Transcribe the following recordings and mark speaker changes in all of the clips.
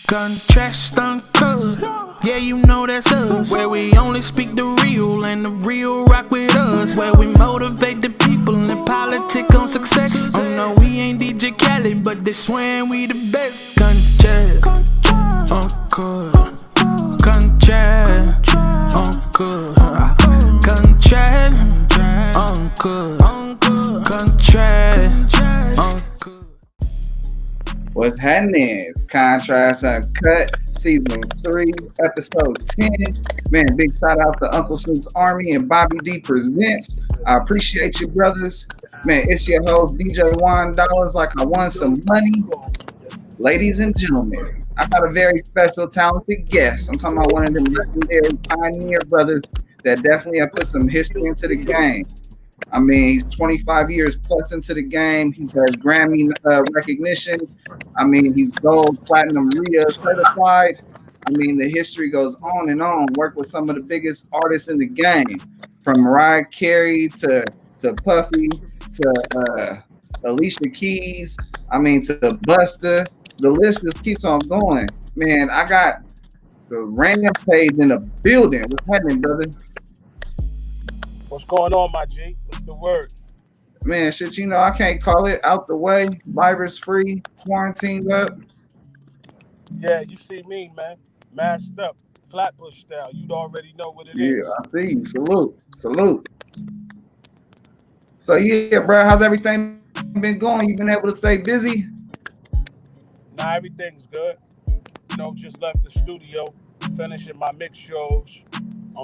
Speaker 1: Contrast uncut, yeah, you know that's us. Where we only speak the real and the real rock with us. Where we motivate the people and politic on success. Oh no, we ain't DJ Khaled, but they swearing we the best. Contrast uncut, contrast uncut, contrast uncut, contrast uncut.
Speaker 2: What's happening? It's Contrast Uncut, Season 3, Episode 10. Man, big shout out to Uncle Snoop's Army and Bobby D Presents. I appreciate you, brothers. Man, it's your host, DJ $1, like I won some money. Ladies and gentlemen, I got a very special, talented guest. I'm talking about one of them legendary pioneer brothers that definitely have put some history into the game. I mean, he's 25 years plus into the game. He's had Grammy recognition. I mean, he's gold, platinum, RIA certified. I mean, the history goes on and on. Worked with some of the biggest artists in the game, from Mariah Carey to Puffy to Alicia Keys. I mean, to Busta. The list just keeps on going. Man, I got the Rampage in the building. What's happening, brother?
Speaker 3: What's going on, my G? What's the word?
Speaker 2: Man, shit, you know, I can't call it out the way. Virus free, quarantined up.
Speaker 3: Yeah, you see me, man. Masked up, Flatbush style. You'd already know what it is.
Speaker 2: Yeah, I see you. Salute. So, yeah, bro, how's everything been going? You been able to stay busy?
Speaker 3: Nah, everything's good. You know, just left the studio, finishing my mix shows.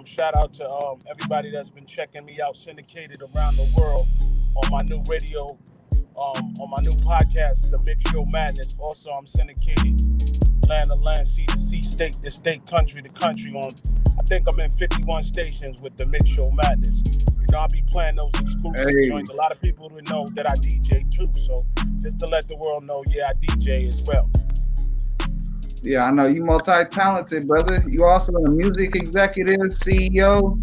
Speaker 3: Shout out to everybody that's been checking me out, syndicated around the world on my new radio, on my new podcast, The Mix Show Madness. Also, I'm syndicated land to land, sea to sea, state to state, country to country on. I think I'm in 51 stations with The Mix Show Madness. You know, I'll be playing those exclusive joints. A lot of people don't know that I DJ too, so just to let the world know, yeah, I DJ as well.
Speaker 2: Yeah, I know you multi-talented, brother. You also a music executive, CEO.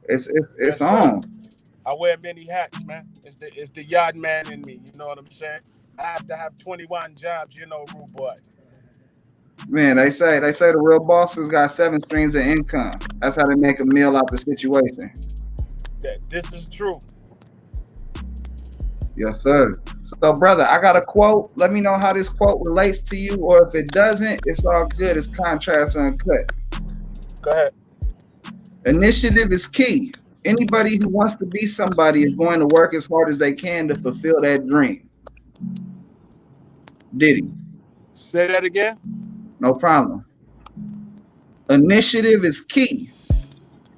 Speaker 2: It's on.
Speaker 3: I wear many hats, man. It's the yard man in me. You know what I'm saying? I have to have 21 jobs, you know, rude boy.
Speaker 2: Man, they say the real bosses got 7 streams of income. That's how they make a meal out the situation.
Speaker 3: This is true.
Speaker 2: Yes, sir. So, brother, I got a quote. Let me know how this quote relates to you, or if it doesn't, it's all good. It's Contrast Uncut.
Speaker 3: Go ahead.
Speaker 2: Initiative is key. Anybody who wants to be somebody is going to work as hard as they can to fulfill that dream. Diddy.
Speaker 3: Say that again?
Speaker 2: No problem. Initiative is key.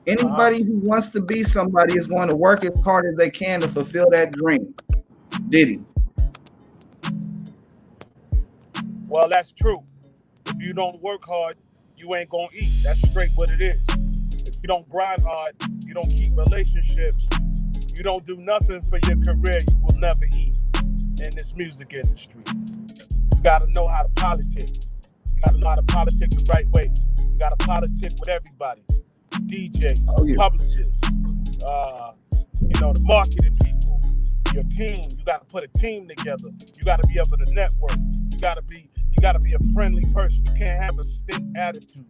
Speaker 2: Anybody who wants to be somebody is going to work as hard as they can to fulfill that dream. Diddy.
Speaker 3: Well, that's true. If you don't work hard, you ain't gonna eat. That's straight what it is. If you don't grind hard, you don't keep relationships, you don't do nothing for your career, you will never eat in this music industry. You gotta know how to politic. You gotta know how to politic the right way. You gotta politic with everybody. DJs, publishers, you know, the marketing people, your team. You got to put a team together. You got to be able to network. You got to be a friendly person. You can't have a stink attitude.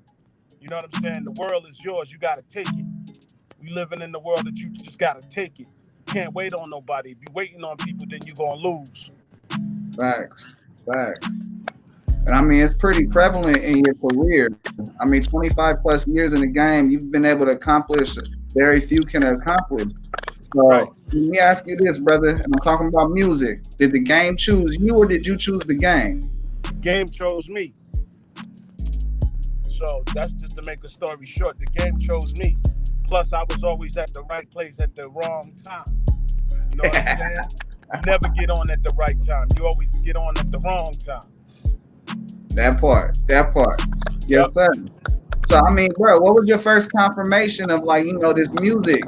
Speaker 3: You know what I'm saying? The world is yours. You got to take it. We living in the world that you just got to take it. You can't wait on nobody. If you're waiting on people, then you're going to lose.
Speaker 2: Facts. And I mean, it's pretty prevalent in your career. I mean, 25 plus years in the game, you've been able to accomplish very few can accomplish. So Let me ask you this, brother, and I'm talking about music. Did the game choose you, or did you choose the game?
Speaker 3: The game chose me. So that's just to make a story short. The game chose me. Plus, I was always at the right place at the wrong time. You know what I'm saying? You never get on at the right time. You always get on at the wrong time.
Speaker 2: That part. Yes, sir. So, I mean, bro, what was your first confirmation of, like, you know, this music,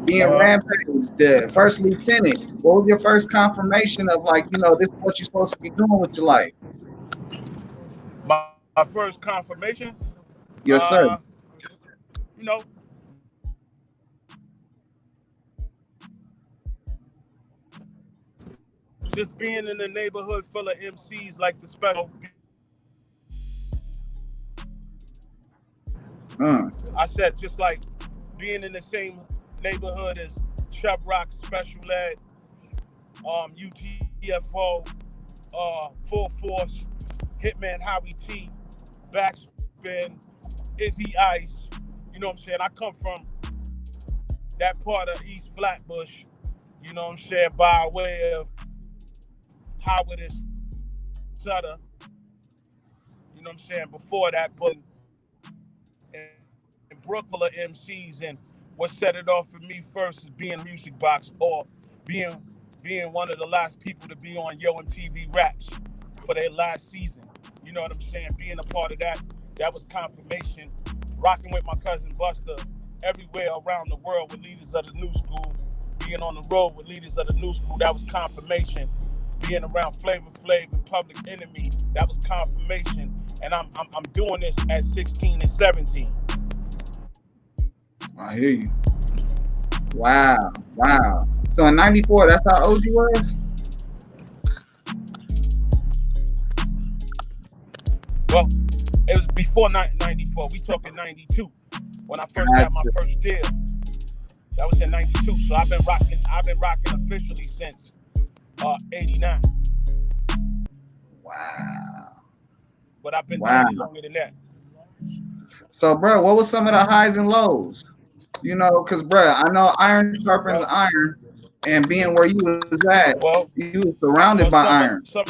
Speaker 2: being Rampage, the first lieutenant? What was your first confirmation of, like, you know, this is what you're supposed to be doing with your life?
Speaker 3: My first confirmation?
Speaker 2: Yes, sir.
Speaker 3: You know, just being in a neighborhood full of MCs like the Special, I said just like being in the same neighborhood as Chubb Rock, Special Ed, UTFO, Full Force, Hitman Howie T, Backspin, Izzy Ice. You know what I'm saying? I come from that part of East Flatbush, you know what I'm saying, by way of Howard and Sutter. You know what I'm saying? Before that, but in Brooklyn MCs, and what set it off for me first is being Music Box, or being one of the last people to be on Yo MTV Raps for their last season. You know what I'm saying? Being a part of that was confirmation. Rocking with my cousin Busta everywhere around the world with leaders of the new school, being on the road with leaders of the new school, that was confirmation. Being around Flavor Flav and Public Enemy, that was confirmation. And I'm doing this at 16 and 17.
Speaker 2: I hear you. Wow. So in 94, that's how old you was?
Speaker 3: Well, it was before 94. We talking 92 when I first got my first deal. That was in 92. So I've been rocking officially since 89.
Speaker 2: Wow.
Speaker 3: But I've been doing it longer than that.
Speaker 2: So, bro, what was some of the highs and lows? You know, because, bro, I know iron sharpens iron, and being where you was at, you was surrounded by iron.
Speaker 3: Some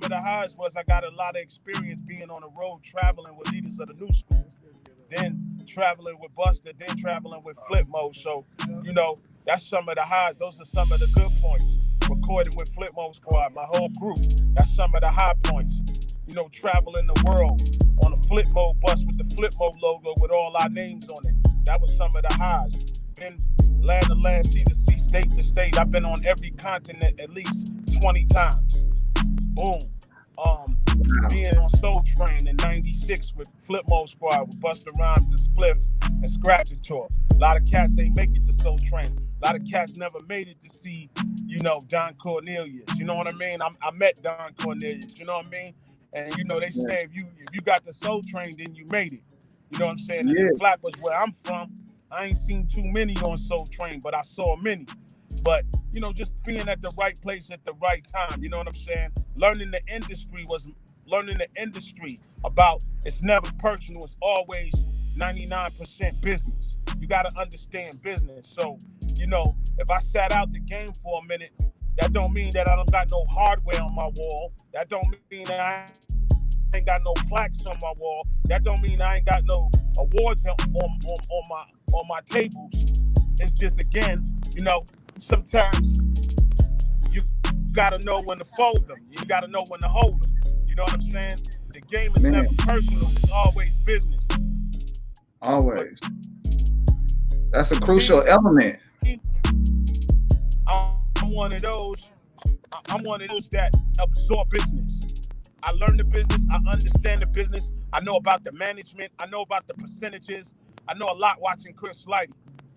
Speaker 3: of the highs was I got a lot of experience being on the road, traveling with leaders of the new school, then traveling with Busta, then traveling with FlipMode. So, you know, that's some of the highs. Those are some of the good points. Recording with FlipMode Squad, my whole group. That's some of the high points. You know, traveling the world on a FlipMode bus with the FlipMode logo with all our names on it. That was some of the highs. Been land to land, sea to sea, state to state. I've been on every continent at least 20 times. Boom. Being on Soul Train in 96 with FlipMode Squad with Busta Rhymes and Spliff and Scratch Tour. A lot of cats ain't make it to Soul Train. A lot of cats never made it to see, you know, Don Cornelius. You know what I mean? I met Don Cornelius. You know what I mean? And you know, they say if you got the Soul Train, then you made it. You know what I'm saying? And in Flatbush, where I'm from, I ain't seen too many on Soul Train, but I saw many. But, you know, just being at the right place at the right time, you know what I'm saying? Learning the industry about it's never personal, it's always 99% business. You got to understand business. So, you know, if I sat out the game for a minute, that don't mean that I don't got no hardware on my wall. That don't mean that I ain't got no plaques on my wall. That don't mean I ain't got no awards on my tables. It's just, again, you know, sometimes you gotta know when to fold them. You gotta know when to hold them. You know what I'm saying? The game is never personal. It's always business.
Speaker 2: Always. That's a crucial element.
Speaker 3: I'm one of those that absorb business. I learn the business. I understand the business. I know about the management. I know about the percentages. I know a lot watching Chris Lighty.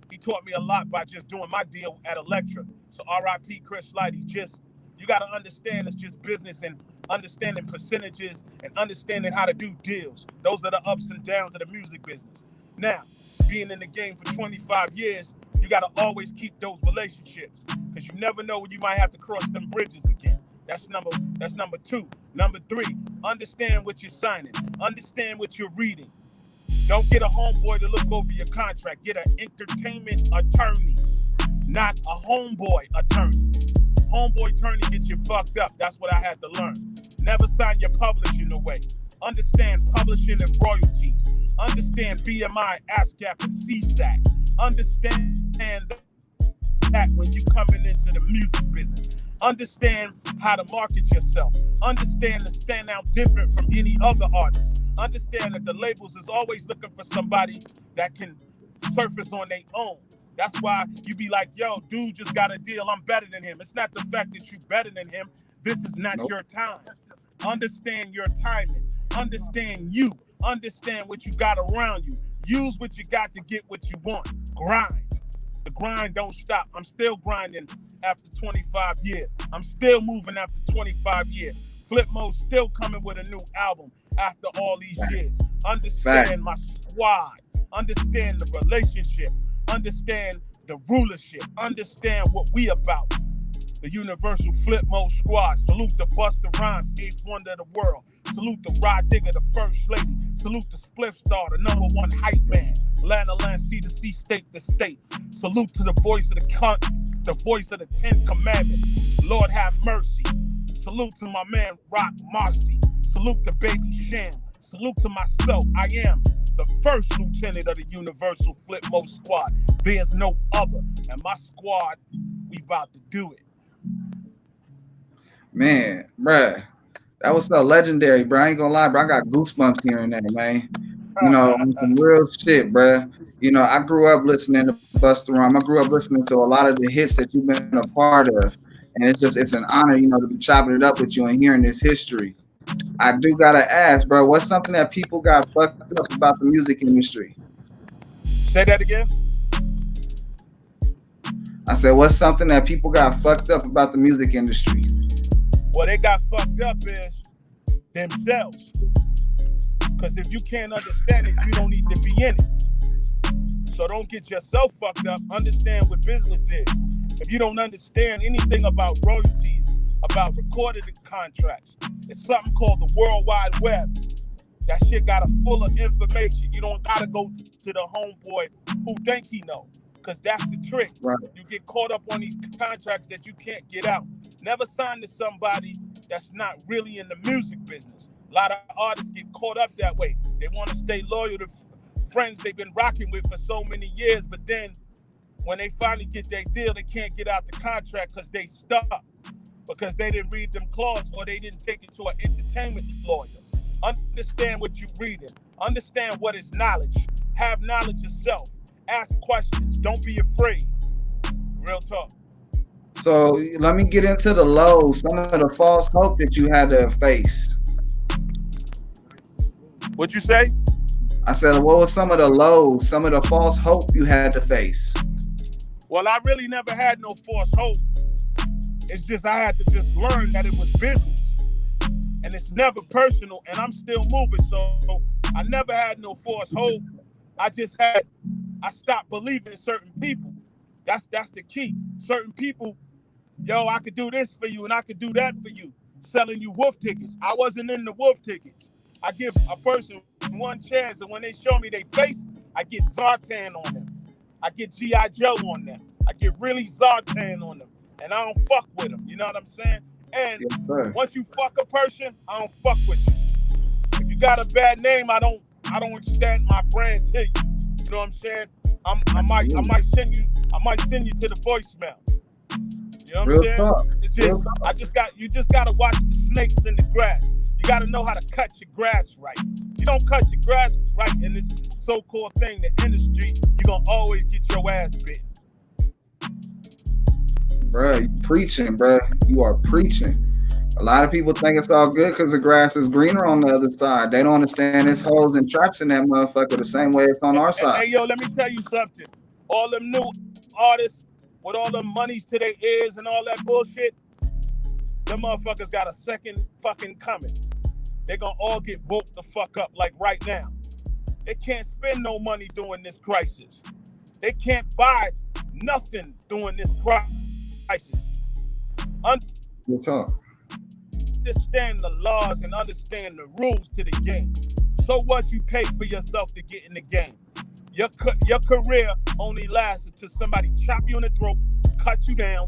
Speaker 3: He taught me a lot by just doing my deal at Elektra. So RIP Chris Lighty. You got to understand it's just business, and understanding percentages and understanding how to do deals. Those are the ups and downs of the music business. Now, being in the game for 25 years, you got to always keep those relationships, because you never know when you might have to cross them bridges again. That's number two. Number three, understand what you're signing. Understand what you're reading. Don't get a homeboy to look over your contract. Get an entertainment attorney, not a homeboy attorney. Homeboy attorney gets you fucked up. That's what I had to learn. Never sign your publishing away. Understand publishing and royalties. Understand BMI, ASCAP, and CSAC. Understand that when you coming into the music business. Understand how to market yourself. Understand to stand out different from any other artist. Understand that the labels is always looking for somebody that can surface on their own. That's why you be like, yo, dude just got a deal. I'm better than him. It's not the fact that you better than him. This is not your time. Understand your timing. Understand you. Understand what you got around you. Use what you got to get what you want. Grind. The grind don't stop. I'm still grinding after 25 years. I'm still moving after 25 years. FlipMode still coming with a new album after all these years. Understand my squad. Understand the relationship. Understand the rulership. Understand what we about. The Universal FlipMode Squad. Salute the Busta Rhymes, 8th wonder of the world. Salute the Rah Digga, the first lady. Salute the Spliff Star, the #1 hype man. Land to land, sea to sea, state to state. Salute to the voice of the voice of the 10 commandments. Lord have mercy. Salute to my man Rock Marcy. Salute to Baby Sham. Salute to myself. I am the first lieutenant of the Universal FlipMode Squad. There's no other. And my squad, we about to do it.
Speaker 2: Man, bruh, that was so legendary, bro. I ain't gonna lie, bro. I got goosebumps hearing that, man. You know, some real shit, bruh. You know, I grew up listening to Busta Rhymes. I grew up listening to a lot of the hits that you've been a part of. And it's an honor, you know, to be chopping it up with you and hearing this history. I do gotta ask, bro, what's something that people got fucked up about the music industry?
Speaker 3: Say that again?
Speaker 2: I said, what's something that people got fucked up about the music industry?
Speaker 3: What they got fucked up is themselves. Because if you can't understand it, you don't need to be in it. So don't get yourself fucked up. Understand what business is. If you don't understand anything about royalties, about recorded contracts, it's something called the World Wide Web. That shit got a full of information. You don't gotta go to the homeboy who think he know. Because that's the trick. Right. You get caught up on these contracts that you can't get out. Never sign to somebody that's not really in the music business. A lot of artists get caught up that way. They want to stay loyal to friends they've been rocking with for so many years, but then when they finally get their deal, they can't get out the contract because they stuck. Because they didn't read them clauses or they didn't take it to an entertainment lawyer. Understand what you're reading. Understand what is knowledge. Have knowledge yourself. Ask questions. Don't be afraid. Real talk.
Speaker 2: So let me get into the lows, some of the false hope that you had to face.
Speaker 3: What'd you say?
Speaker 2: I said, what was some of the lows, some of the false hope you had to face?
Speaker 3: Well, I really never had no false hope. It's just I had to just learn that it was business. And it's never personal, and I'm still moving. So I never had no false hope. I stopped believing in certain people. That's the key. Certain people, yo, I could do this for you and I could do that for you. Selling you wolf tickets. I wasn't in the wolf tickets. I give a person one chance, and when they show me their face, I get Zartan on them. I get G.I. Joe on them. I get really Zartan on them. And I don't fuck with them. You know what I'm saying? And once you fuck a person, I don't fuck with you. If you got a bad name, I don't extend my brand to you. You know what I'm saying? I might send you to the voicemail. You know what I'm saying? It's just you just gotta watch the snakes in the grass. You gotta know how to cut your grass right. You don't cut your grass right in this so-called thing, the industry, you're gonna always get your ass bitten.
Speaker 2: Bruh, you preaching, bruh. You are preaching. A lot of people think it's all good because the grass is greener on the other side. They don't understand there's holes and traps in that motherfucker the same way it's on our side.
Speaker 3: Hey, yo, let me tell you something. All them new artists with all them monies to their ears and all that bullshit, them motherfuckers got a second fucking coming. They gonna all get woke the fuck up like right now. They can't spend no money during this crisis. They can't buy nothing during this crisis.
Speaker 2: Good talk.
Speaker 3: Understand the laws and understand the rules to the game. So what you pay for yourself to get in the game. Your career only lasts until somebody chop you in the throat, cut you down,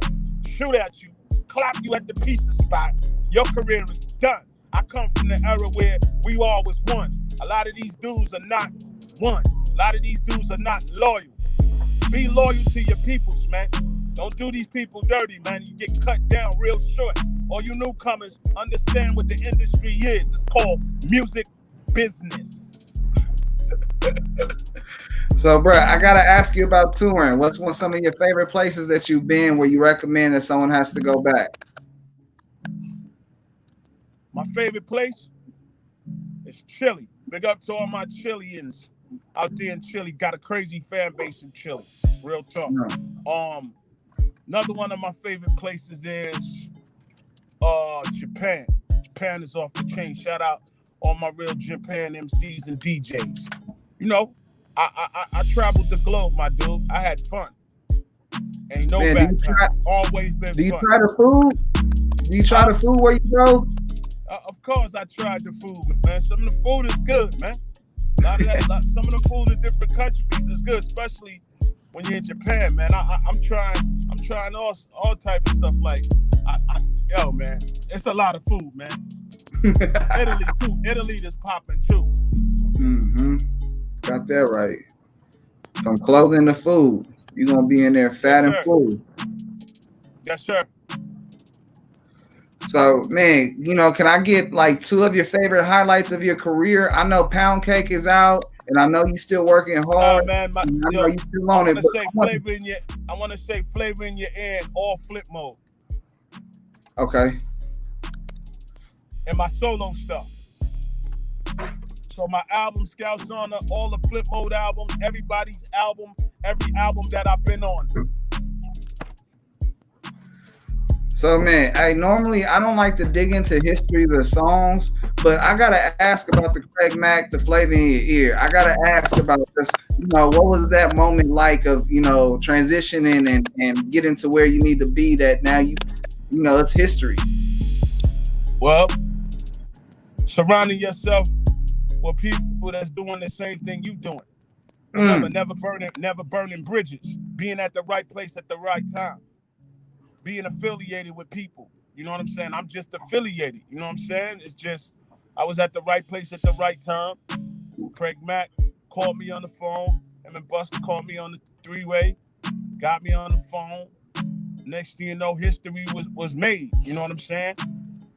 Speaker 3: shoot at you, clap you at the pizza spot. Your career is done. I come from the era where we all was one. A lot of these dudes are not one. A lot of these dudes are not loyal. Be loyal to your peoples, man. Don't do these people dirty, man. You get cut down real short. All you newcomers, understand what the industry is. It's called music business.
Speaker 2: So, bro, I gotta ask you about touring. What's some of your favorite places that you've been where you recommend that someone has to go back?
Speaker 3: My favorite place is Chile. Big up to all my Chileans out there in Chile. Got a crazy fan base in Chile. Real talk. Another one of my favorite places is Japan. Japan is off the chain. Shout out all my real Japan MCs and DJs. You know, I traveled the globe, my dude. I had fun. Ain't no bad time. Always been fun.
Speaker 2: Do you try the food? Do you try the food where you go?
Speaker 3: Of course I tried the food, man. Some of the food is good, man. Some of the food in different countries is good, especially when you're in Japan, man. I'm trying all type of stuff. Like, yo, man, it's a lot of food, man. Italy too. Italy is popping too.
Speaker 2: Mm-hmm. Got that right. From clothing to food, you're gonna be in there fat and full.
Speaker 3: Yes, sir.
Speaker 2: So, man, you know, can I get like 2 of your favorite highlights of your career? I know Pound Cake is out, and I know you're still working hard.
Speaker 3: Man, I
Speaker 2: know you still on it.
Speaker 3: I want to say flavor in your ear and all flip mode.
Speaker 2: Okay.
Speaker 3: And my solo stuff. So my album, Scouts Honor, all the flip mode albums, everybody's album, every album that I've been on.
Speaker 2: So, man, I don't like to dig into history of the songs, but I gotta ask about the Craig Mack, the flavor in your ear. I gotta ask about this. You know, what was that moment like of, you know, transitioning and getting to where you need to be? That now you know it's history.
Speaker 3: Well, surrounding yourself with people that's doing the same thing you doing. Never burning bridges. Being at the right place at the right time. Being affiliated with people. You know what I'm saying? I'm just affiliated. You know what I'm saying? It's just, I was at the right place at the right time. Craig Mack called me on the phone. Him and Busta called me on the 3-way. Got me on the phone. Next thing you know, history was made. You know what I'm saying?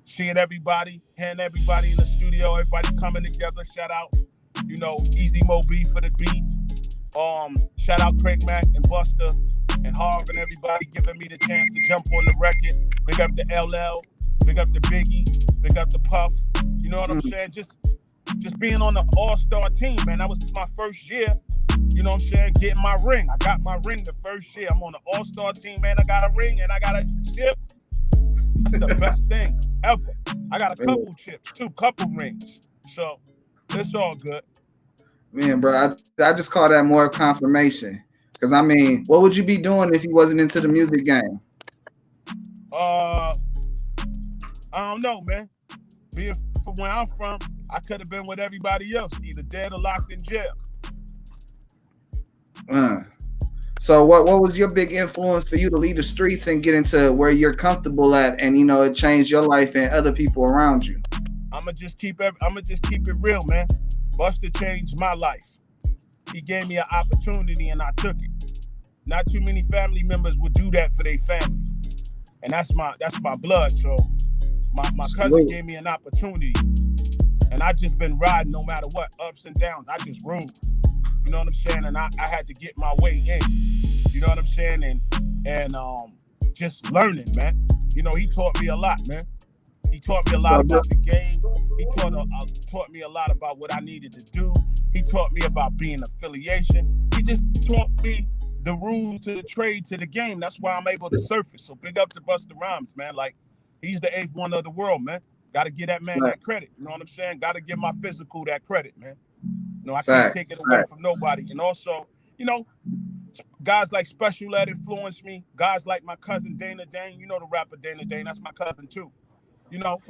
Speaker 3: Seeing everybody, hearing everybody in the studio, everybody coming together. Shout out, you know, Easy Mo B for the beat. Shout out Craig Mack and Busta and Harv and everybody giving me the chance to jump on the record. Big up the LL, big up the Biggie, big up the Puff. You know what I'm saying? Just being on the all-star team, man. That was my first year. You know what I'm saying? Getting my ring. I got my ring the first year. I'm on the all-star team, man. I got a ring and I got a chip. That's the best thing ever. I got a couple chips, couple rings. So it's all good.
Speaker 2: Man, bro, I just call that more confirmation. Because, I mean, what would you be doing if you wasn't into the music game?
Speaker 3: I don't know, man. Being from where I'm from, I could have been with everybody else, either dead or locked in jail.
Speaker 2: So what was your big influence for you to leave the streets and get into where you're comfortable at, and, you know, it changed your life and other people around you?
Speaker 3: I'ma just keep it real, man. Busta changed my life. He gave me an opportunity and I took it. Not too many family members would do that for their family. And that's my blood. So my cousin gave me an opportunity. And I just been riding no matter what, ups and downs. I just rode. You know what I'm saying? And I had to get my way in. You know what I'm saying? And just learning, man. You know, he taught me a lot, man. He taught me a lot about the game. He taught me a lot about what I needed to do. He taught me about being affiliation. He just taught me the rules to the trade, to the game. That's why I'm able to surface. So big up to Busta Rhymes, man. Like, he's the 8th wonder of the world, man. Got to give that man that credit. You know what I'm saying? Got to give my physical that credit, man. You know, I can't take it away from nobody. And also, you know, guys like Special Ed influenced me. Guys like my cousin Dana Dane. You know the rapper Dana Dane. That's my cousin too. You know,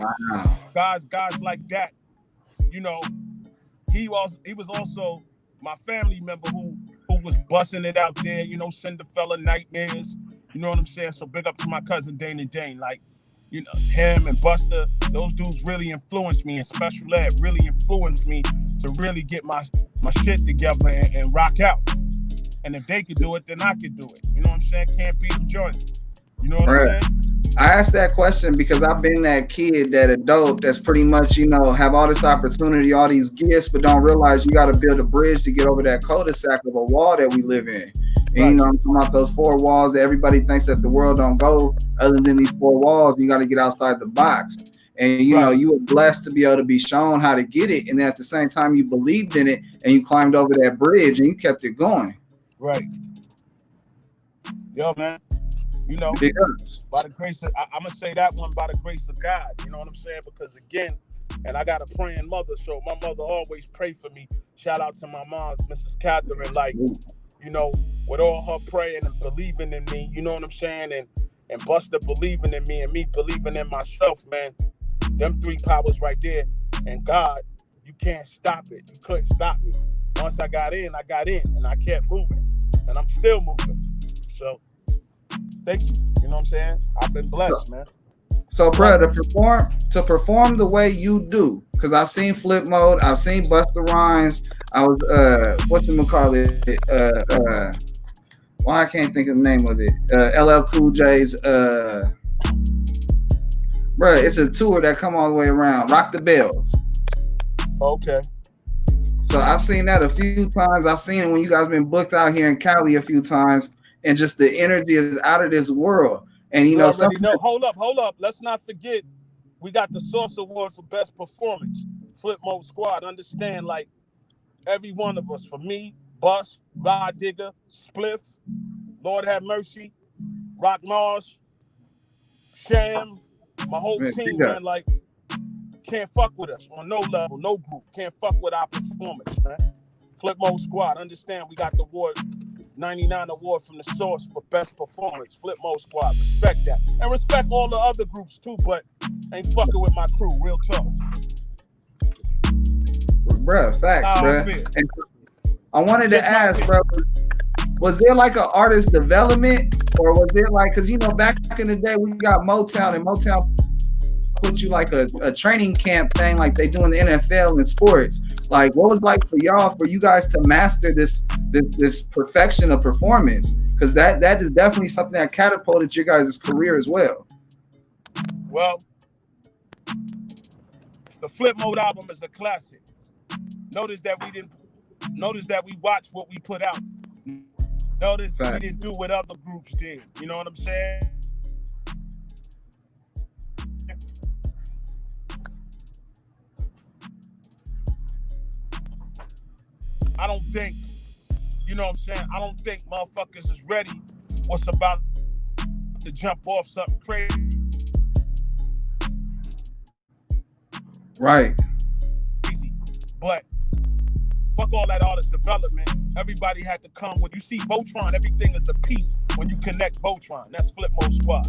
Speaker 3: guys like that. You know, he was also my family member who was busting it out there. You know, send the fella nightmares. You know what I'm saying? So big up to my cousin Dana Dane. Like, you know, him and Busta, those dudes really influenced me, and Special Ed really influenced me to really get my shit together and rock out. And if they could do it, then I could do it. You know what I'm saying? Can't beat them joints. You know what I'm saying?
Speaker 2: I asked that question because I've been that kid, that adult that's pretty much, you know, have all this opportunity, all these gifts, but don't realize you got to build a bridge to get over that cul-de-sac of a wall that we live in. And, you know, I'm talking about those 4 walls that everybody thinks that the world don't go other than these 4 walls. You got to get outside the box. And, you know, you were blessed to be able to be shown how to get it. And then at the same time, you believed in it and you climbed over that bridge and you kept it going.
Speaker 3: Right. Yo, man. You know,
Speaker 2: Big ups.
Speaker 3: by the grace of, I'm gonna say that one by the grace of God. You know what I'm saying? Because again, and I got a praying mother, so my mother always pray for me. Shout out to my mom's Mrs. Catherine, like, you know, with all her praying and believing in me, you know what I'm saying? And Busta believing in me and me believing in myself, man. Them three powers right there. And God, you can't stop it. You couldn't stop me. Once I got in, and I kept moving. And I'm still moving. So thank you. You know what I'm saying? I've been blessed, man.
Speaker 2: So, bro, to perform the way you do, because I've seen FlipMode, I've seen Busta Rhymes, I was well, I can't think of the name of it. LL Cool J's bro, it's a tour that come all the way around. Rock the Bells.
Speaker 3: Okay.
Speaker 2: So I've seen that a few times. I've seen it when you guys been booked out here in Cali a few times, and just the energy is out of this world. And you know,
Speaker 3: hold up. Let's not forget, we got the Source Award for Best Performance. FlipMode Squad. Understand, like, every one of us, for me, Bus, Rah Digga, Spliff, Lord have mercy, Rock Mars, Sham, my whole team, man, like, can't fuck with us on no level, no group. Can't fuck with our performance, man. FlipMode Squad. Understand, we got the award, 99 award from the Source for Best Performance. FlipMode Squad. Respect that. And respect all the other groups too, but ain't fucking with my crew. Real talk.
Speaker 2: Bruh, facts, bruh. I wanted to ask, bro, was there like an artist development, or was there like, because you know, back in the day we got Motown, and Motown put you like a training camp thing like they do in the NFL and sports. Like, what was like for y'all, for you guys to master this perfection of performance? Because that is definitely something that catapulted your guys' career as well.
Speaker 3: Well, the FlipMode album is a classic. Notice that we watched what we put out. Notice we didn't do what other groups did. You know what I'm saying? I don't think, you know what I'm saying? I don't think motherfuckers is ready what's about to jump off something crazy.
Speaker 2: Right.
Speaker 3: But fuck all that artist development. Everybody had to come with, you see Voltron, everything is a piece when you connect Voltron. That's FlipMode Squad.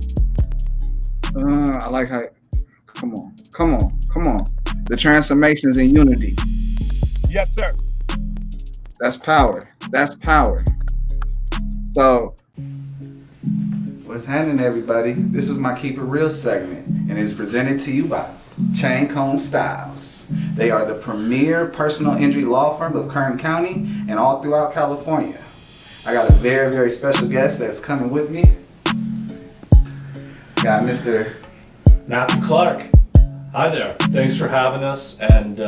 Speaker 2: I like how, come on. The transformations in unity.
Speaker 3: Yes, sir.
Speaker 2: That's power. So, what's happening, everybody? This is my Keep It Real segment, and it's presented to you by Chain Cone Styles. They are the premier personal injury law firm of Kern County and all throughout California. I got a very, very special guest that's coming with me. Got Mr.
Speaker 4: Matthew Clark. Hi there. Thanks for having us, and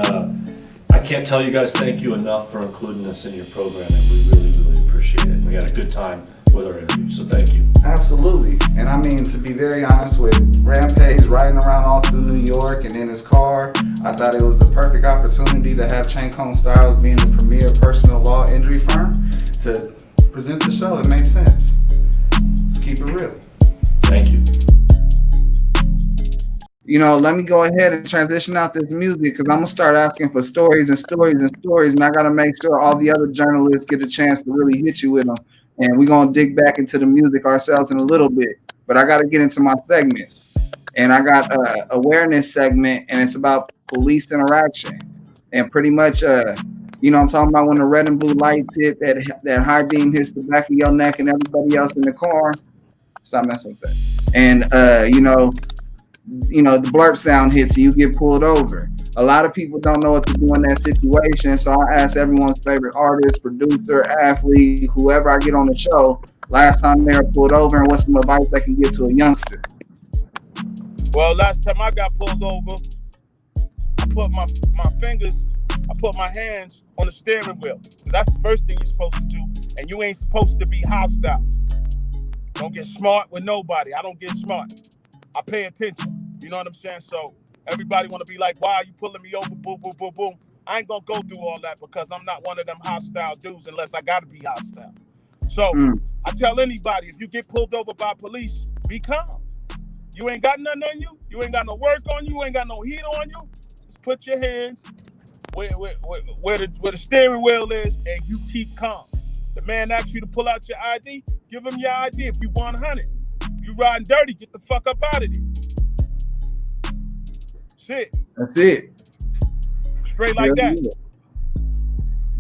Speaker 4: I can't tell you guys thank you enough for including us in your programming. We really, really appreciate it. We had a good time with our interview, so thank you.
Speaker 2: Absolutely. And I mean, to be very honest, with Rampage riding around all through New York and in his car, I thought it was the perfect opportunity to have Chain Cone Styles, being the premier personal law injury firm, to present the show. It made sense. Let's keep it real.
Speaker 4: Thank you.
Speaker 2: You know, let me go ahead and transition out this music, because I'm going to start asking for stories, and I got to make sure all the other journalists get a chance to really hit you with them. And we're going to dig back into the music ourselves in a little bit. But I got to get into my segments. And I got an awareness segment, and it's about police interaction. And pretty much, you know, I'm talking about when the red and blue lights hit, that high beam hits the back of your neck and everybody else in the car. Stop messing with that. And, you know, the blurp sound hits and you get pulled over. A lot of people don't know what to do in that situation, so I ask everyone's favorite artist, producer, athlete, whoever I get on the show, last time they were pulled over, and what's some advice they can give to a youngster.
Speaker 3: Well, last time I got pulled over, I put my hands on the steering wheel. That's the first thing you're supposed to do, and you ain't supposed to be hostile. Don't get smart with nobody. I don't get smart. I pay attention. You know what I'm saying? So everybody want to be like, why are you pulling me over? Boom, boom, boom, boom. I ain't going to go through all that, because I'm not one of them hostile dudes unless I got to be hostile. So I tell anybody, if you get pulled over by police, be calm. You ain't got nothing on you. You ain't got no work on you. You ain't got no heat on you. Just put your hands where the steering wheel is, and you keep calm. The man asks you to pull out your ID. Give him your ID. If you 100, you riding dirty, get the fuck up out of there. Shit.
Speaker 2: That's it.
Speaker 3: Straight like that.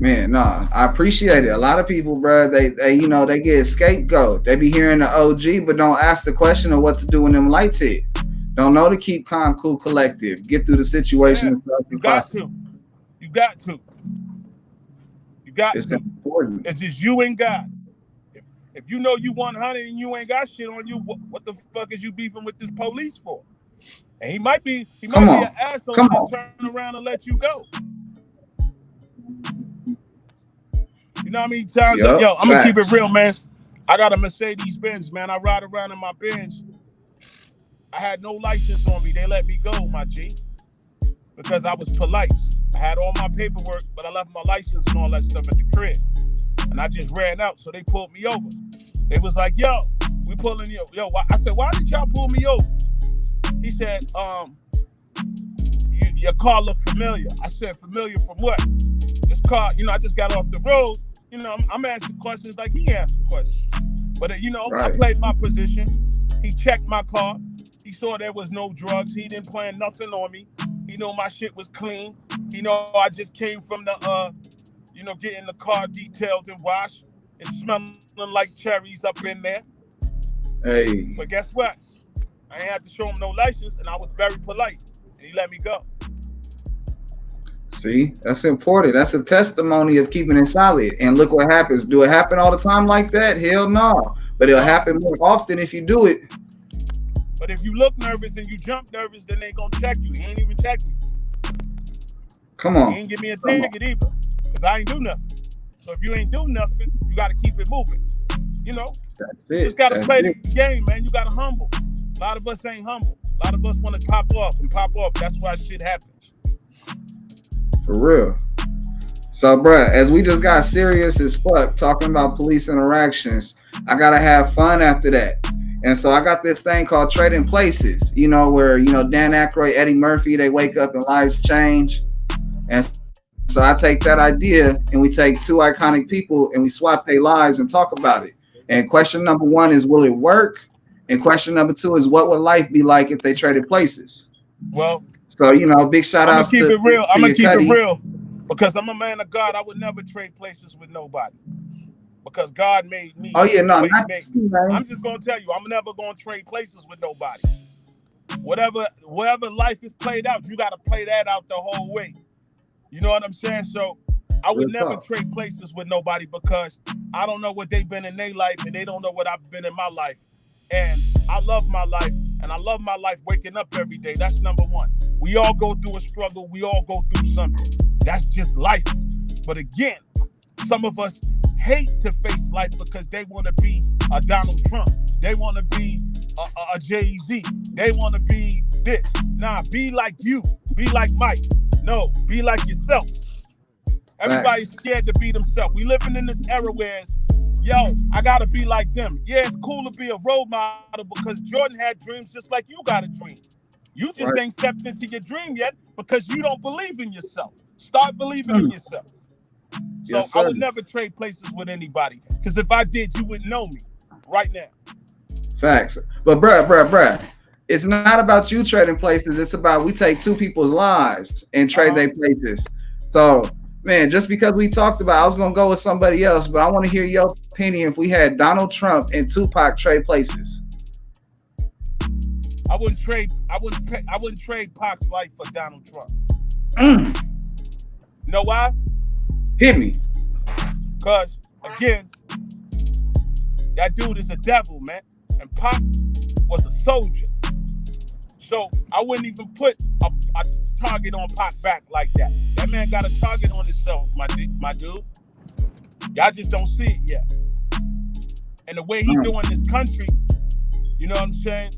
Speaker 2: Man, nah, I appreciate it. A lot of people, bro, they they get scapegoat. They be hearing the OG, but don't ask the question of what to do when them lights hit. Don't know to keep calm, cool, collective. Get through the situation.
Speaker 3: Yeah, you got to. You got to. You got
Speaker 2: it's
Speaker 3: to.
Speaker 2: Important.
Speaker 3: It's just you and God. If you know you 100 and you ain't got shit on you, what the fuck is you beefing with this police for? And he might be an asshole and turn around and let you go. You know how many times?
Speaker 2: Yep,
Speaker 3: yo, I'm gonna keep it real, man. I got a Mercedes Benz, man. I ride around in my Benz. I had no license on me. They let me go, my G, because I was polite. I had all my paperwork, but I left my license and all that stuff at the crib. And I just ran out, so they pulled me over. They was like, yo, we pulling you. Yo, I said, why did y'all pull me over? He said, your car looked familiar. I said, familiar from what? This car, I just got off the road. I'm asking questions like he asked questions. But, right. I played my position. He checked my car. He saw there was no drugs. He didn't plan nothing on me. He knew my shit was clean. I just came from the, getting the car detailed and washed. It's smelling like cherries up in there.
Speaker 2: Hey.
Speaker 3: But guess what? I ain't have to show him no license, and I was very polite, and he let me go.
Speaker 2: See, that's important. That's a testimony of keeping it solid. And look what happens. Do it happen all the time like that? Hell no. But it'll happen more often if you do it.
Speaker 3: But if you look nervous and you jump nervous, then they gonna check you. He ain't even check me.
Speaker 2: Come on.
Speaker 3: He ain't give me a ticket either, because I ain't do nothing. So if you ain't do nothing, you got to keep it moving.
Speaker 2: That's it.
Speaker 3: You just got to play the game, man. You got to humble. A lot of us ain't humble. A lot of us want to pop off. That's why shit happens.
Speaker 2: For real. So, bruh, as we just got serious as fuck talking about police interactions, I got to have fun after that. And so I got this thing called Trading Places, where, Dan Aykroyd, Eddie Murphy, they wake up and lives change. And so I take that idea and we take two iconic people and we swap their lives and talk about it. And question number one is, will it work? And question number two is, what would life be like if they traded places?
Speaker 3: Well,
Speaker 2: so, big shout out to
Speaker 3: keep it real. I'm going to keep
Speaker 2: Cuddy.
Speaker 3: it real because I'm a man of God. I would never trade places with nobody because God made me.
Speaker 2: Oh, yeah, no.
Speaker 3: I'm just going to tell you, I'm never going to trade places with nobody. Whatever life is played out, you got to play that out the whole way. You know what I'm saying? So I would never trade places with nobody because I don't know what they've been in their life and they don't know what I've been in my life. And I love my life, and I love my life waking up every day. That's number one. We all go through a struggle. We all go through something. That's just life. But again, some of us hate to face life because they want to be a Donald Trump. They want to be a Jay-Z. They want to be this. Nah, be like you. Be like Mike. No, be like yourself. Everybody's scared to be themselves. We living in this era where it's, yo, I gotta be like them. Yeah, it's cool to be a role model because Jordan had dreams just like you got a dream. You just ain't stepped into your dream yet because you don't believe in yourself. Start believing in yourself. So
Speaker 2: Yes,
Speaker 3: I would never trade places with anybody because if I did, you wouldn't know me right now.
Speaker 2: Facts. But bruh. It's not about you trading places. It's about we take two people's lives and trade their places. So, man, just because we talked about, I was gonna go with somebody else, but I want to hear your opinion. If we had Donald Trump and Tupac trade places,
Speaker 3: I wouldn't trade Pac's life for Donald Trump. You know why?
Speaker 2: Hit me.
Speaker 3: Because again, that dude is a devil, man, and Pac was a soldier. So I wouldn't even put a target on Pac back like that. That man got a target on himself, my dude. Y'all just don't see it yet. And the way he doing this country, you know what I'm saying,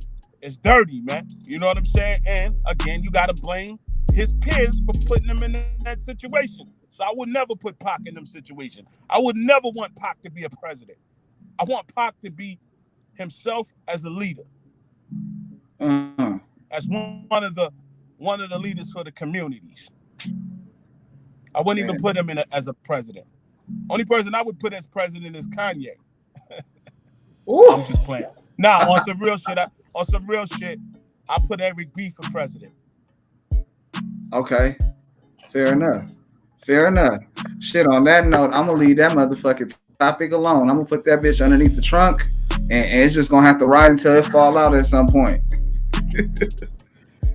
Speaker 3: is dirty, man. You know what I'm saying? And again, you gotta blame his peers for putting him in that situation. So I would never put Pac in them situations. I would never want Pac to be a president. I want Pac to be himself as a leader, as one of the leaders for the communities. I wouldn't even put him as a president. Only person I would put as president is Kanye. I'm just playing. Nah, on some real shit, I put Eric B for president.
Speaker 2: Okay, fair enough. Shit, on that note, I'm gonna leave that motherfucking topic alone. I'm gonna put that bitch underneath the trunk, and it's just gonna have to ride until it fall out at some point.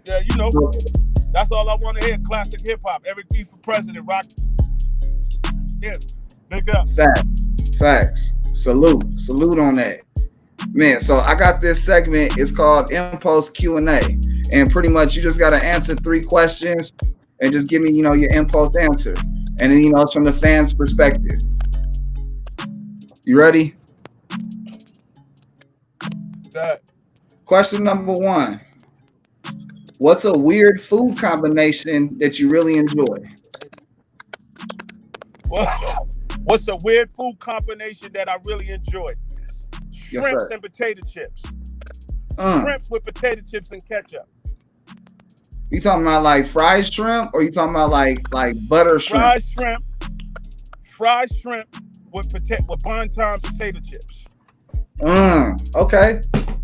Speaker 3: Yeah, you know, that's all I want to hear. Classic hip hop. Eric B for president. Rock. Yeah, big up.
Speaker 2: Facts. Salute on that, man. So I got this segment. It's called Impulse Q&A, and pretty much you just gotta answer 3 questions and just give me, you know, your impulse answer, and then, you know, it's from the fans' perspective. You ready?
Speaker 3: That.
Speaker 2: Question number 1. What's a weird food combination that you really enjoy?
Speaker 3: What's a weird food combination that I really enjoy? Shrimps and potato chips. Shrimps with potato chips and ketchup.
Speaker 2: You talking about like fried shrimp, or you talking about like butter shrimp?
Speaker 3: Fried shrimp with bonton potato chips.
Speaker 2: Okay.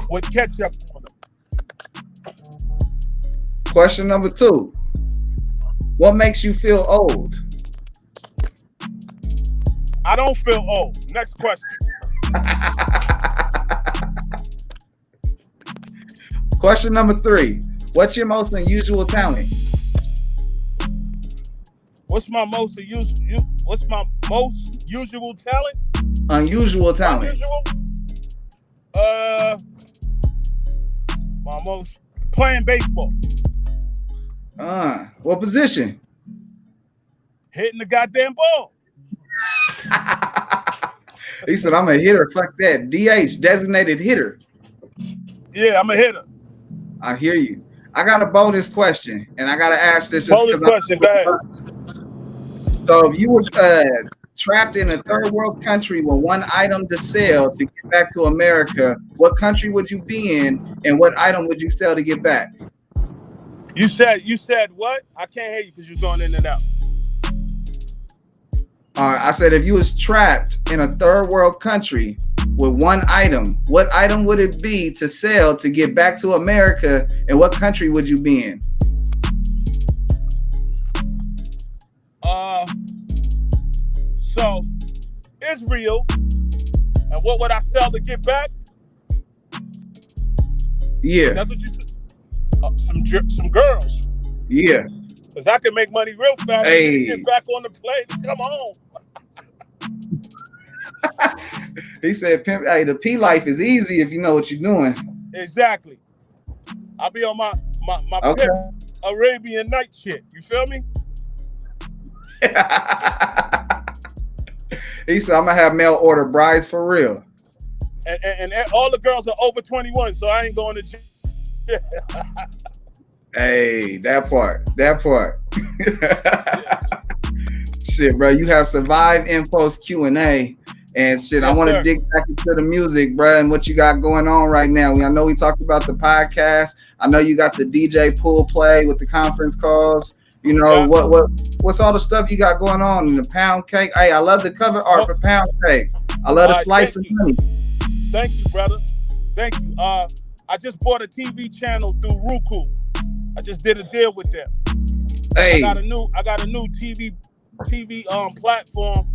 Speaker 3: With ketchup on them.
Speaker 2: Question number 2. What makes you feel old?
Speaker 3: I don't feel old. Next question.
Speaker 2: Question number 3. What's your most unusual talent?
Speaker 3: What's my most usual talent?
Speaker 2: Unusual talent.
Speaker 3: Unusual? My most playing baseball.
Speaker 2: What position?
Speaker 3: Hitting the goddamn ball.
Speaker 2: He said, I'm a hitter. Fuck that. DH, designated hitter.
Speaker 3: Yeah, I'm a hitter.
Speaker 2: I hear you. I got a bonus question, and I got to ask this.
Speaker 3: Bonus question, go ahead.
Speaker 2: So if you were trapped in a third world country with one item to sell to get back to America, what country would you be in, and what item would you sell to get back?
Speaker 3: You said what? I can't hear you because you're going in and out.
Speaker 2: All right, I said if you was trapped in a third world country with one item, what item would it be to sell to get back to America, and what country would you be in?
Speaker 3: So Israel, and what would I sell to get back?
Speaker 2: Yeah,
Speaker 3: that's what you said. Some girls.
Speaker 2: Yeah,
Speaker 3: because I can make money real fast.
Speaker 2: Hey,
Speaker 3: get back on the plane and come home.
Speaker 2: He said, "Pimp, hey, the P life is easy if you know what you're doing." Exactly.
Speaker 3: I'll be on my okay. Arabian night shit. You feel me?
Speaker 2: He said, "I'm gonna have mail order brides for real."
Speaker 3: And all the girls are over 21, so I ain't going to jail.
Speaker 2: Hey, that part.
Speaker 3: Yes.
Speaker 2: Shit, bro, you have survived Impulse Q&A, and shit,
Speaker 3: yes,
Speaker 2: I want to dig back into the music, bro, and what you got going on right now. I know we talked about the podcast. I know you got the DJ pool play with the conference calls. You know, what's all the stuff you got going on in the Pound Cake? Hey, I love the cover art for Pound Cake. I love the slice of money.
Speaker 3: Thank you, brother. Thank you. I just bought a TV channel through Roku. I just did a deal with them.
Speaker 2: Hey,
Speaker 3: I got a new TV platform,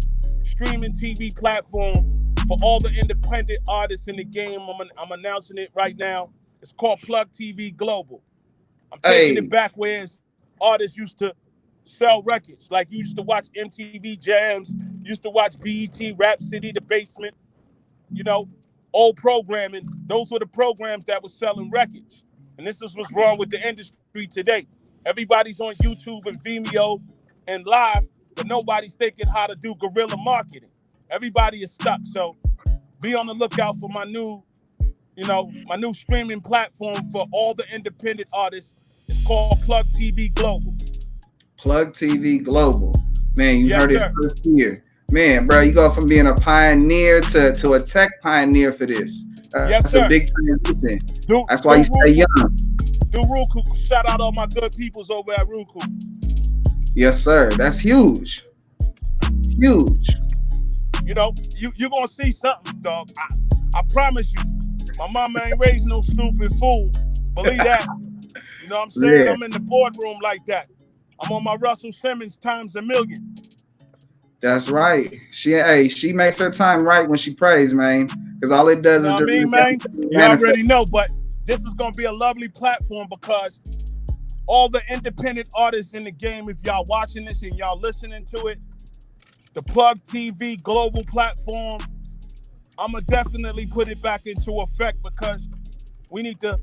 Speaker 3: streaming TV platform for all the independent artists in the game. I'm announcing it right now. It's called Plug TV Global. I'm taking it back where artists used to sell records. Like you used to watch MTV Jams, used to watch BET, Rap City, The Basement, you know, old programming. Those were the programs that were selling records. And this is what's wrong with the industry today. Everybody's on YouTube and Vimeo and live, but nobody's thinking how to do guerrilla marketing. Everybody is stuck. So be on the lookout for my new streaming platform for all the independent artists. It's called Plug TV Global.
Speaker 2: Plug TV Global. Man, you heard it first here. Man, bro, you go from being a pioneer to a tech pioneer for this.
Speaker 3: Yes,
Speaker 2: That's
Speaker 3: sir.
Speaker 2: a big transition.
Speaker 3: Do,
Speaker 2: That's why you stay young.
Speaker 3: Do Roku. Shout out all my good peoples over at Roku.
Speaker 2: Yes, sir. That's huge. Huge.
Speaker 3: You know, you're going to see something, dog. I promise you. My mama ain't raised no stupid fool. Believe that. You know what I'm saying?
Speaker 2: Yeah.
Speaker 3: I'm in the boardroom like that. I'm on my Russell Simmons times a million.
Speaker 2: That's right. She makes her time right when she prays, man. Because all it does
Speaker 3: You know
Speaker 2: is
Speaker 3: what I mean, man? You already know, but this is going to be a lovely platform because all the independent artists in the game, if y'all watching this and y'all listening to it, the Plug TV global platform, I'm going to definitely put it back into effect because we need to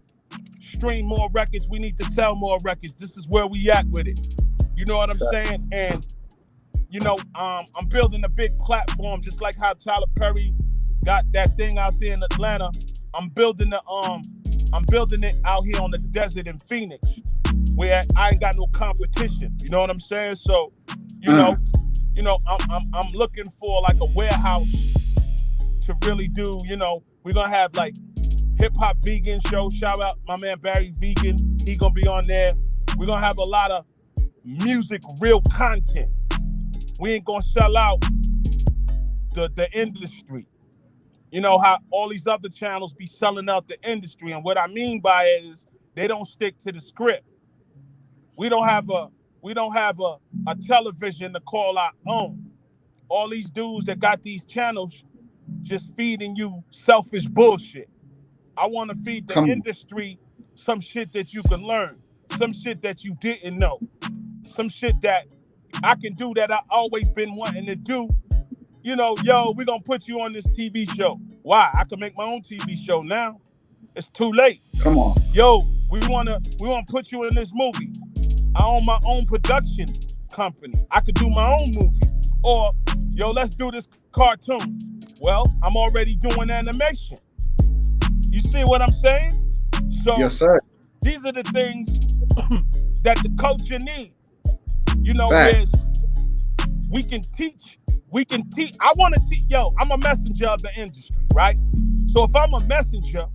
Speaker 3: stream more records. We need to sell more records. This is where we at with it. You know what I'm saying? And, you know, I'm building a big platform just like how Tyler Perry got that thing out there in Atlanta. I'm building it out here on the desert in Phoenix where I ain't got no competition. You know what I'm saying? So, you know, I'm looking for like a warehouse to really do, you know, we're gonna have like hip hop vegan show. Shout out my man Barry Vegan. He gonna be on there. We're gonna have a lot of music, real content. We ain't gonna sell out the industry. You know how all these other channels be selling out the industry, and what I mean by it is they don't stick to the script. We don't have a television to call our own. All these dudes that got these channels just feeding you selfish bullshit. I want to feed the industry some shit that you can learn, some shit that you didn't know, some shit that I can do that I always been wanting to do. You know, yo, we're going to put you on this TV show. Why? I can make my own TV show now. It's too late.
Speaker 2: Come on.
Speaker 3: Yo, we want to put you in this movie. I own my own production company. I could do my own movie. Or, yo, let's do this cartoon. Well, I'm already doing animation. You see what I'm saying? So,
Speaker 2: yes, sir.
Speaker 3: These are the things that the culture needs. You know, is we can teach. I want to teach. Yo, I'm a messenger of the industry, right? So if I'm a messenger,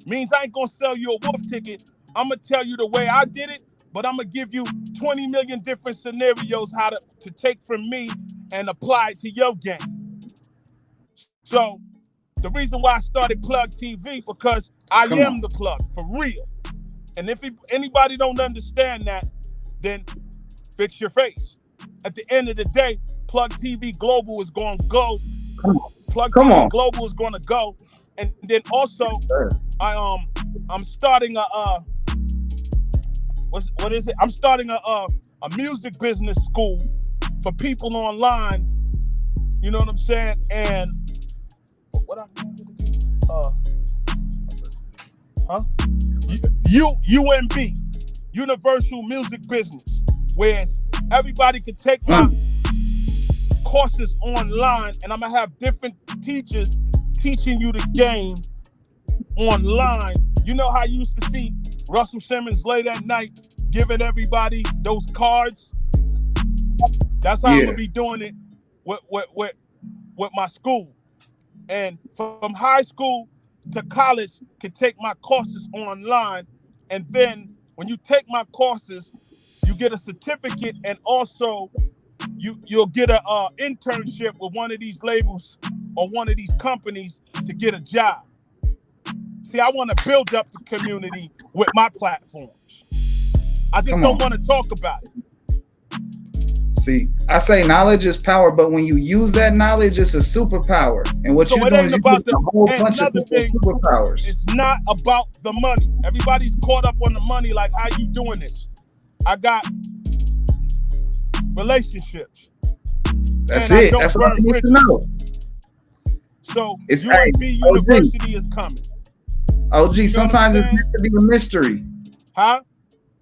Speaker 3: means I ain't gonna sell you a wolf ticket. I'm gonna tell you the way I did it, but I'm gonna give you 20 million different scenarios how to take from me and apply it to your game. So the reason why I started Plug TV because I am the plug for real. And if anybody don't understand that, then fix your face. At the end of the day, Plug TV Global is going to go. Plug TV Global is going to go, and then also I'm starting what is it? I'm starting a music business school for people online. You know what I'm saying? And what I UMB, Universal Music Business, where everybody can take my courses online, and I'm gonna have different teachers teaching you the game online. You know how you used to see Russell Simmons late at night giving everybody those cards? That's how I'm gonna be doing it with my school. And from high school to college, can take my courses online, and then when you take my courses, you get a certificate, and also you'll get a internship with one of these labels or one of these companies to get a job. See, I want to build up the community with my platforms. I just don't want to talk about it.
Speaker 2: See, I say knowledge is power, but when you use that knowledge, it's a superpower. And what you're doing is using a whole bunch of superpowers.
Speaker 3: It's not about the money. Everybody's caught up on the money, like, how you doing this? I got relationships.
Speaker 2: That's it. That's all you need to know.
Speaker 3: So UAB University is coming.
Speaker 2: OG, sometimes it's meant to be a mystery.
Speaker 3: Huh?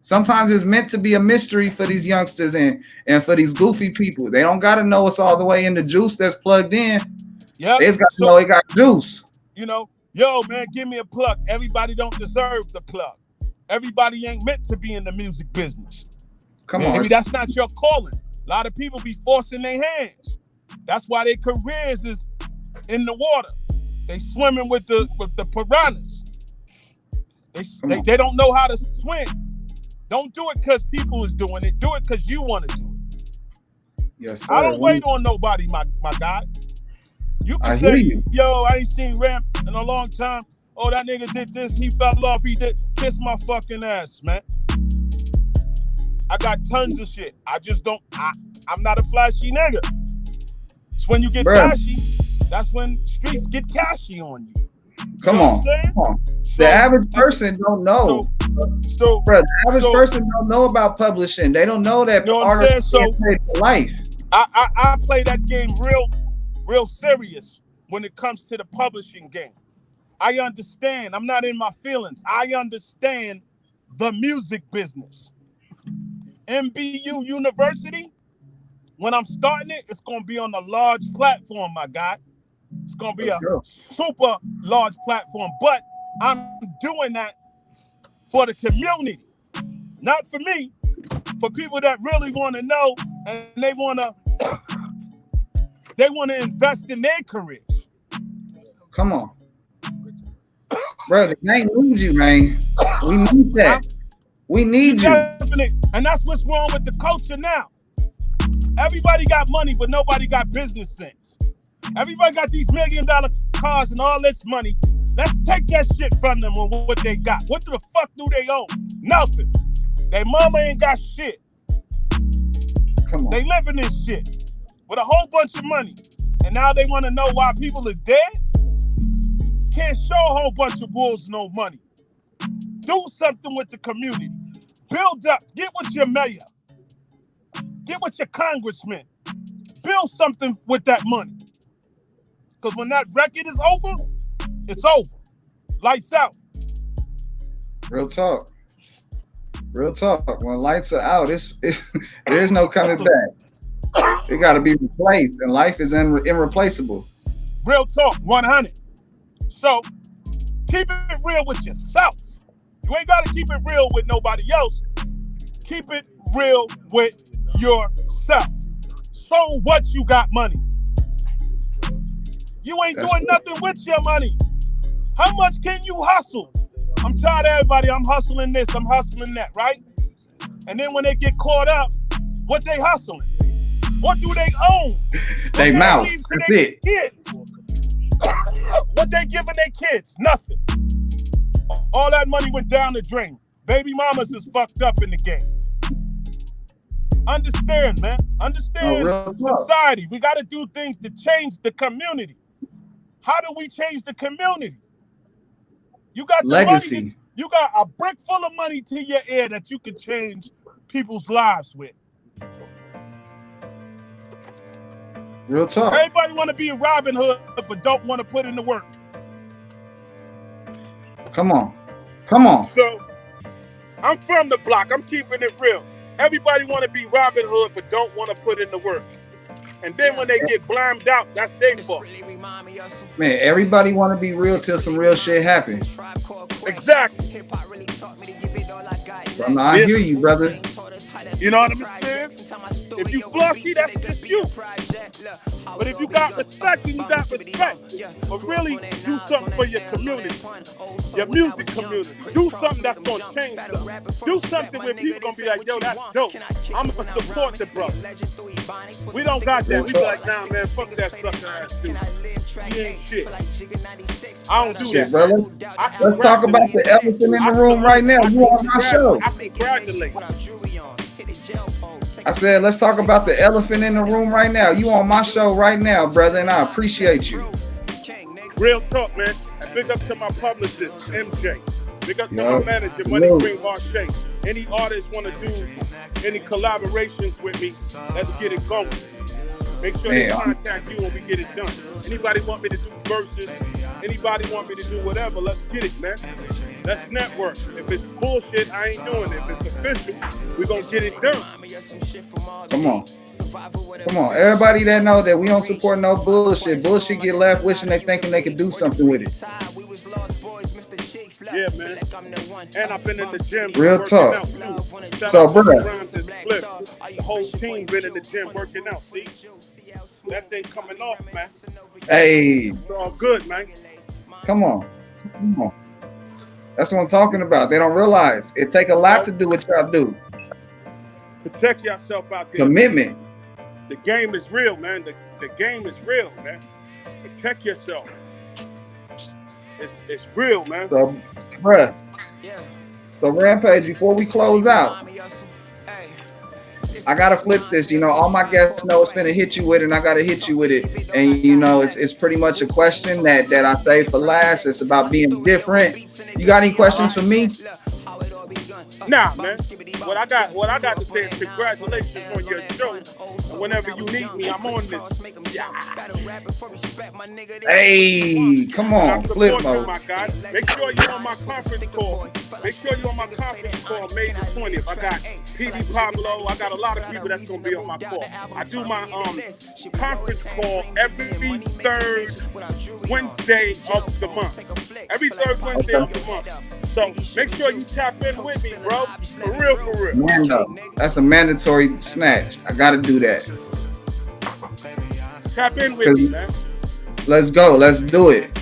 Speaker 2: Sometimes it's meant to be a mystery for these youngsters and for these goofy people. They don't got to know it's all the way in the juice that's plugged in. Yeah, they just got to know it got juice.
Speaker 3: You know, yo, man, give me a plug. Everybody don't deserve the plug. Everybody ain't meant to be in the music business.
Speaker 2: Come on.
Speaker 3: Maybe that's not your calling. A lot of people be forcing their hands. That's why their careers is in the water. They swimming with the piranhas. They don't know how to swim. Don't do it because people is doing it. Do it because you want to do it.
Speaker 2: Yes, sir.
Speaker 3: I don't wait on nobody, my guy. You can
Speaker 2: hear
Speaker 3: say,
Speaker 2: you.
Speaker 3: yo, I ain't seen Ramp in a long time. Oh, that nigga did this. He fell off. He did. Kiss my fucking ass, man. I got tons of shit. I just don't. I'm not a flashy nigga. It's when you get flashy, that's when streets get cashy on you.
Speaker 2: Come on. The average person don't know. Bro, the average person don't know about publishing. They don't know that artists can't pay for life.
Speaker 3: I play that game real serious when it comes to the publishing game. I understand. I'm not in my feelings. I understand the music business. MBU University, when I'm starting it, it's going to be on a large platform, my guy. It's going to be a super large platform. But I'm doing that for the community. Not for me. For people that really want to know and they want to invest in their careers.
Speaker 2: Come on. Bro, the game needs you, man. We need that. We need you.
Speaker 3: And that's what's wrong with the culture now. Everybody got money, but nobody got business sense. Everybody got these $1 million cars and all this money. Let's take that shit from them on what they got. What the fuck do they own? Nothing. Their mama ain't got shit.
Speaker 2: Come on.
Speaker 3: They live in this shit with a whole bunch of money. And now they want to know why people are dead? Can't show a whole bunch of wolves no money. Do something with the community. Build up. Get with your mayor. Get with your congressman. Build something with that money. Because when that record is over, it's over. Lights out.
Speaker 2: Real talk. Real talk. When lights are out, there's no coming back. It got to be replaced, and life is irreplaceable.
Speaker 3: Real talk, 100. So, keep it real with yourself. You ain't got to keep it real with nobody else. Keep it real with yourself. So what, you got money? You ain't doing nothing with your money. How much can you hustle? I'm tired of everybody. I'm hustling this, I'm hustling that, right? And then when they get caught up, what they hustling? What do they own?
Speaker 2: They mouth. That's it.
Speaker 3: Kids? What they giving their kids? Nothing. All that money went down the drain. Baby mamas is fucked up in the game. Understand, man. Understand society. We got to do things to change the community. How do we change the community? You got the
Speaker 2: legacy.
Speaker 3: Money, you got a brick full of money to your ear that you can change people's lives with.
Speaker 2: Real talk.
Speaker 3: Everybody want to be a Robin Hood, but don't want to put in the work.
Speaker 2: Come on. Come on.
Speaker 3: So, I'm from the block. I'm keeping it real. Everybody want to be Robin Hood, but don't want to put in the work. And then when they get blamed out, that's their fault.
Speaker 2: Man, everybody want to be real till some real shit happens.
Speaker 3: Exactly.
Speaker 2: I hear you, brother.
Speaker 3: You know what I'm saying? If you flushy, that's just you. But if you got respect, then you got respect. But really, do something for your community, your music community. Do something that's going to change something. Do something where people going to be like, yo, that's dope. I'm going to support the brother. We don't got that. We be like, nah, man, fuck that sucker ass dude. He ain't shit. I don't do that,
Speaker 2: brother. Let's talk about the elephant in the room right now. You on my show.
Speaker 3: I congratulate.
Speaker 2: I said, let's talk about the elephant in the room right now. You on my show right now, brother, and I appreciate you.
Speaker 3: Real talk, man. And big up to my publicist, MJ. Big up to my manager, Money Green Marche. Any artists want to do any collaborations with me, let's get it going. Make sure they contact you when we get it done. Anybody want me to do verses? Anybody want me to do whatever? Let's get it, man. Let's network. If it's bullshit, I ain't doing it. If it's official, we're going to get it done.
Speaker 2: Come on. Come on. Everybody that know that we don't support no bullshit. Bullshit get left wishing they thinking they can do something with it.
Speaker 3: Yeah, man. And I've been in the gym.
Speaker 2: Real talk.
Speaker 3: So, brother. The whole team been in the gym working out, see? that thing coming off, man.
Speaker 2: Hey,
Speaker 3: It's all good, man.
Speaker 2: come on. That's what I'm talking about. They don't realize it take a lot to do what y'all do.
Speaker 3: Protect yourself out there.
Speaker 2: Commitment.
Speaker 3: The game is real, man. The game is real, man. Protect yourself. It's real, man.
Speaker 2: So, bruh. So Rampage, before we close out, I gotta flip this. You know, all my guests know it's gonna hit you with it, and I gotta hit you with it. And you know, it's pretty much a question that I save for last. It's about being different. You got any questions for me?
Speaker 3: Nah, man. What I got to say is congratulations on your show. And whenever you need me, I'm on this.
Speaker 2: Hey, come on, flip mode.
Speaker 3: My guy. Make sure you're on my conference call. Make sure you're on my conference call May the 20th. I got PD Pablo. I got a lot of people that's gonna be on my call. I do my conference call every third Wednesday of the month. Every third Wednesday of the month. So make sure you tap in with me, bro. For real.
Speaker 2: Man, no, that's a mandatory snatch. I gotta do that.
Speaker 3: Tap in with me, man.
Speaker 2: Let's go. Let's do it.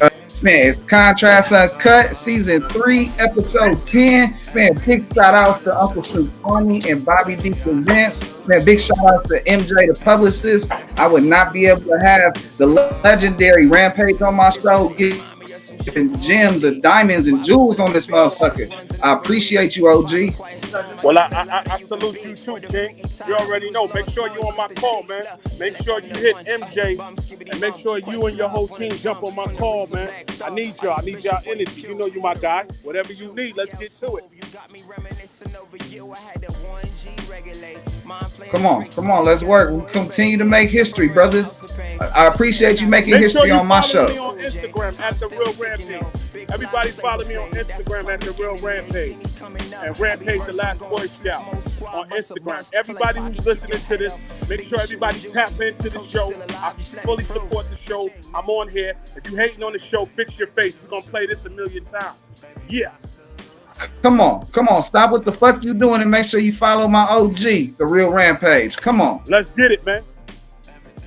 Speaker 2: Man, it's Contrast Uncut, Season 3, Episode 10. Man, big shout out to Uncle Snoop Army and Bobby D Presents. Man, big shout out to MJ, the publicist. I would not be able to have the legendary Rampage on my show, and gems and diamonds and jewels on this motherfucker. I appreciate you, OG.
Speaker 3: Well, I salute you too, King. You already know. Make sure you're on my call, man. Make sure you hit MJ, and make sure you and your whole team jump on my call, man. I need y'all. I need y'all energy. You know you my guy. Whatever you need, let's get to it.
Speaker 2: Come on, let's work. We continue to make history, brother. I appreciate you making history on my show.
Speaker 3: Make sure you follow me on Instagram at The Real Rampage. Everybody follow me on Instagram at The Real Rampage. And Rampage the Last Boyscout on Instagram. Everybody who's listening to this, make sure everybody tap into the show. I fully support the show. I'm on here. If you hating on the show, fix your face. We're going to play this a million times. Yeah.
Speaker 2: Come on. Stop what the fuck you doing and make sure you follow my OG, The Real Rampage. Come on.
Speaker 3: Let's get it, man.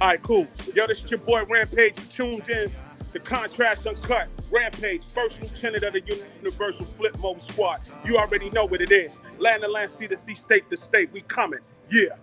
Speaker 3: All right, cool. Yo, this is your boy Rampage. You tuned in to Contrast Uncut. Rampage, first lieutenant of the Universal FlipMode Squad. You already know what it is. Land to land, sea to sea, state to state. We coming. Yeah.